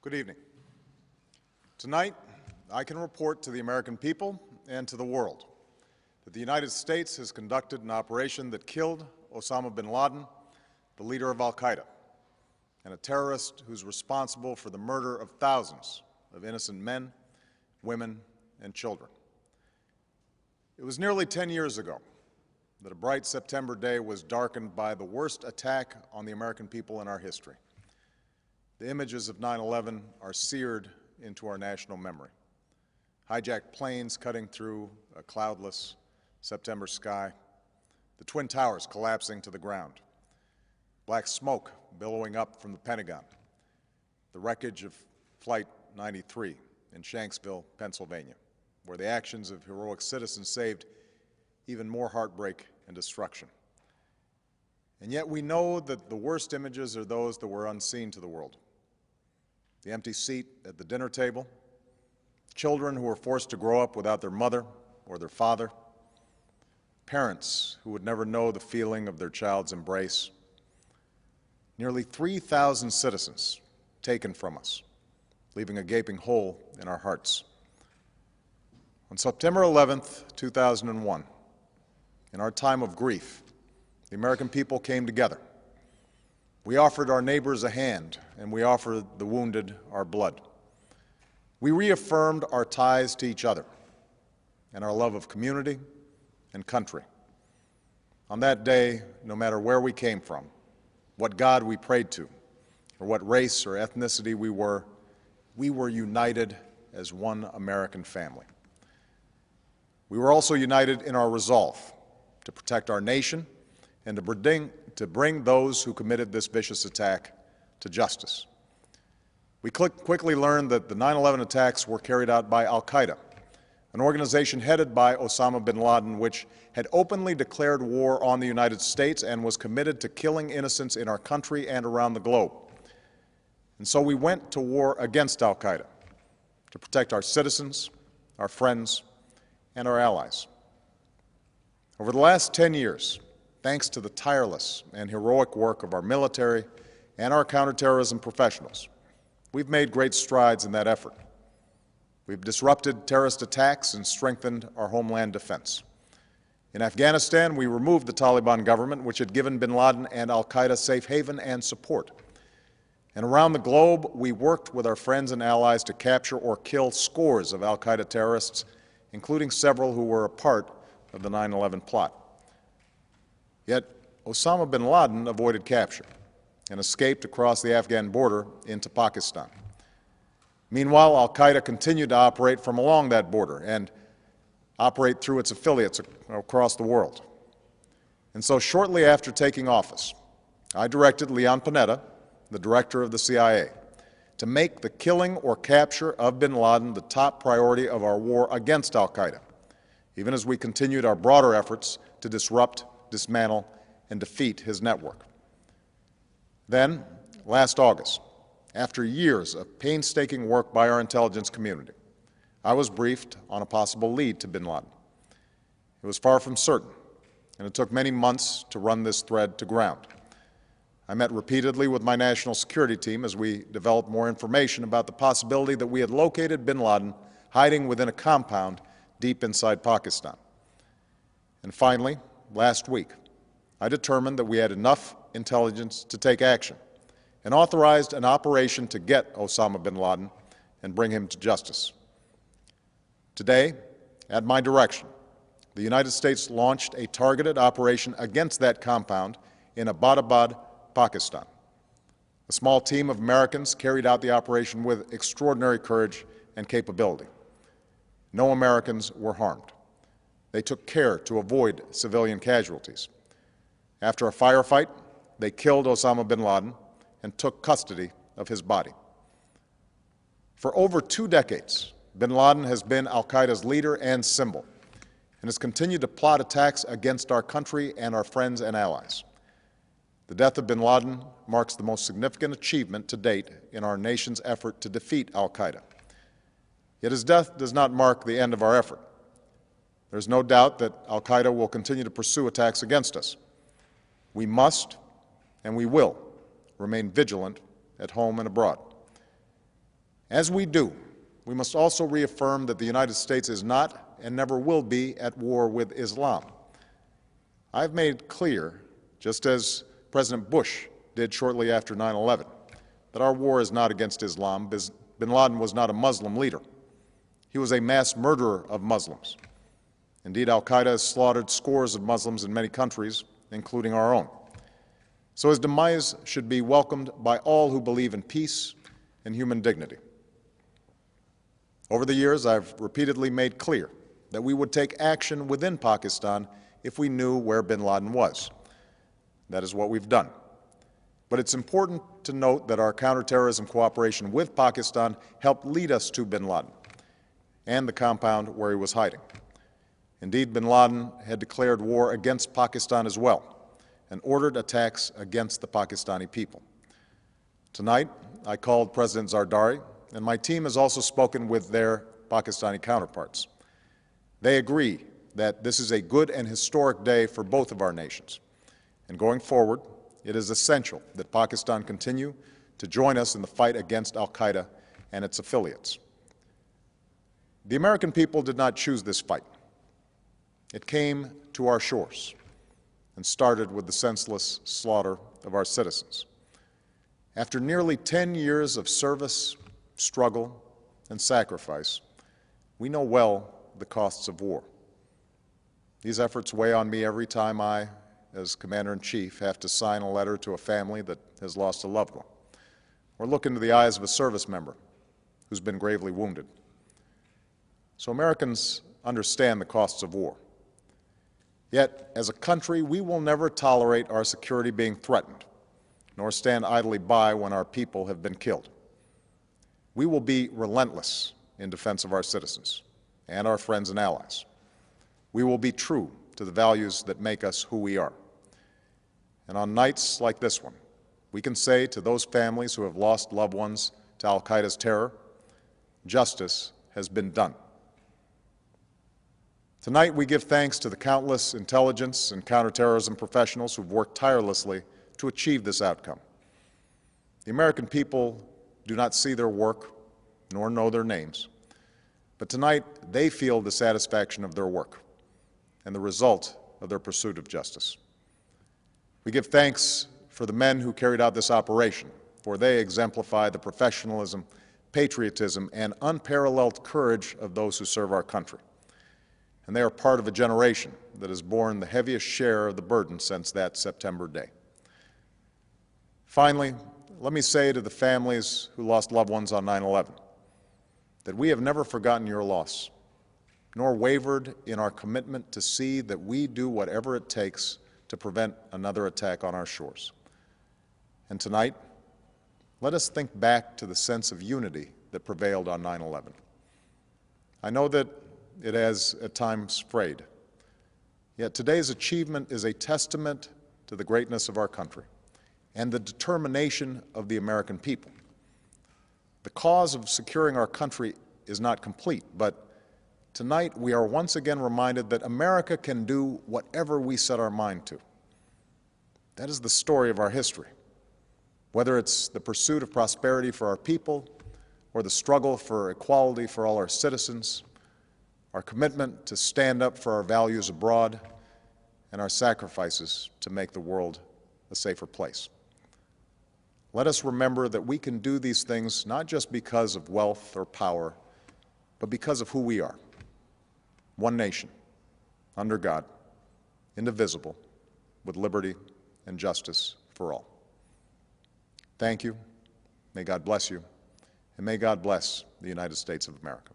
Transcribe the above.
Good evening. Tonight, I can report to the American people and to the world that the United States has conducted an operation that killed Osama bin Laden, the leader of al-Qaeda, and a terrorist who's responsible for the murder of thousands of innocent men, women, and children. It was nearly 10 years ago that a bright September day was darkened by the worst attack on the American people in our history. The images of 9/11 are seared into our national memory. Hijacked planes cutting through a cloudless September sky, the Twin Towers collapsing to the ground, black smoke billowing up from the Pentagon, the wreckage of Flight 93 in Shanksville, Pennsylvania, where the actions of heroic citizens saved even more heartbreak and destruction. And yet we know that the worst images are those that were unseen to the world. The empty seat at the dinner table, children who were forced to grow up without their mother or their father, parents who would never know the feeling of their child's embrace, nearly 3,000 citizens taken from us, leaving a gaping hole in our hearts. On September 11th, 2001, in our time of grief, the American people came together. We offered our neighbors a hand, and we offered the wounded our blood. We reaffirmed our ties to each other and our love of community and country. On that day, no matter where we came from, what God we prayed to, or what race or ethnicity we were united as one American family. We were also united in our resolve to protect our nation and to bring those who committed this vicious attack to justice. We quickly learned that the 9/11 attacks were carried out by al-Qaeda, an organization headed by Osama bin Laden, which had openly declared war on the United States and was committed to killing innocents in our country and around the globe. And so we went to war against al-Qaeda to protect our citizens, our friends, and our allies. Over the last 10 years, thanks to the tireless and heroic work of our military and our counterterrorism professionals, we've made great strides in that effort. We've disrupted terrorist attacks and strengthened our homeland defense. In Afghanistan, we removed the Taliban government, which had given bin Laden and al-Qaeda safe haven and support. And around the globe, we worked with our friends and allies to capture or kill scores of al-Qaeda terrorists, including several who were a part of the 9/11 plot. Yet Osama bin Laden avoided capture and escaped across the Afghan border into Pakistan. Meanwhile, al-Qaeda continued to operate from along that border and operate through its affiliates across the world. And so shortly after taking office, I directed Leon Panetta, the director of the CIA, to make the killing or capture of bin Laden the top priority of our war against al-Qaeda, even as we continued our broader efforts to disrupt, dismantle, and defeat his network. Then, last August, after years of painstaking work by our intelligence community, I was briefed on a possible lead to bin Laden. It was far from certain, and it took many months to run this thread to ground. I met repeatedly with my national security team as we developed more information about the possibility that we had located bin Laden hiding within a compound deep inside Pakistan. And finally, last week, I determined that we had enough intelligence to take action and authorized an operation to get Osama bin Laden and bring him to justice. Today, at my direction, the United States launched a targeted operation against that compound in Abbottabad, Pakistan. A small team of Americans carried out the operation with extraordinary courage and capability. No Americans were harmed. They took care to avoid civilian casualties. After a firefight, they killed Osama bin Laden and took custody of his body. For over 2 decades, bin Laden has been al-Qaeda's leader and symbol, and has continued to plot attacks against our country and our friends and allies. The death of bin Laden marks the most significant achievement to date in our nation's effort to defeat al-Qaeda. Yet his death does not mark the end of our effort. There's no doubt that al-Qaeda will continue to pursue attacks against us. We must and we will remain vigilant at home and abroad. As we do, we must also reaffirm that the United States is not and never will be at war with Islam. I've made clear, just as President Bush did shortly after 9/11, that our war is not against Islam. Bin Laden was not a Muslim leader. He was a mass murderer of Muslims. Indeed, al-Qaeda has slaughtered scores of Muslims in many countries, including our own. So his demise should be welcomed by all who believe in peace and human dignity. Over the years, I've repeatedly made clear that we would take action within Pakistan if we knew where bin Laden was. That is what we've done. But it's important to note that our counterterrorism cooperation with Pakistan helped lead us to bin Laden and the compound where he was hiding. Indeed, bin Laden had declared war against Pakistan as well and ordered attacks against the Pakistani people. Tonight, I called President Zardari, and my team has also spoken with their Pakistani counterparts. They agree that this is a good and historic day for both of our nations. And going forward, it is essential that Pakistan continue to join us in the fight against al-Qaeda and its affiliates. The American people did not choose this fight. It came to our shores and started with the senseless slaughter of our citizens. After nearly 10 years of service, struggle, and sacrifice, we know well the costs of war. These efforts weigh on me every time I, as Commander-in-Chief, have to sign a letter to a family that has lost a loved one, or look into the eyes of a service member who's been gravely wounded. So Americans understand the costs of war. Yet, as a country, we will never tolerate our security being threatened, nor stand idly by when our people have been killed. We will be relentless in defense of our citizens and our friends and allies. We will be true to the values that make us who we are. And on nights like this one, we can say to those families who have lost loved ones to al-Qaeda's terror, justice has been done. Tonight, we give thanks to the countless intelligence and counterterrorism professionals who've worked tirelessly to achieve this outcome. The American people do not see their work, nor know their names, but tonight they feel the satisfaction of their work and the result of their pursuit of justice. We give thanks for the men who carried out this operation, for they exemplify the professionalism, patriotism, and unparalleled courage of those who serve our country. And they are part of a generation that has borne the heaviest share of the burden since that September day. Finally, let me say to the families who lost loved ones on 9/11 that we have never forgotten your loss, nor wavered in our commitment to see that we do whatever it takes to prevent another attack on our shores. And tonight, let us think back to the sense of unity that prevailed on 9/11. I know that it has at times frayed, yet today's achievement is a testament to the greatness of our country and the determination of the American people. The cause of securing our country is not complete, but tonight we are once again reminded that America can do whatever we set our mind to. That is the story of our history. Whether it's the pursuit of prosperity for our people or the struggle for equality for all our citizens, our commitment to stand up for our values abroad, and our sacrifices to make the world a safer place. Let us remember that we can do these things not just because of wealth or power, but because of who we are. One nation, under God, indivisible, with liberty and justice for all. Thank you. May God bless you, and may God bless the United States of America.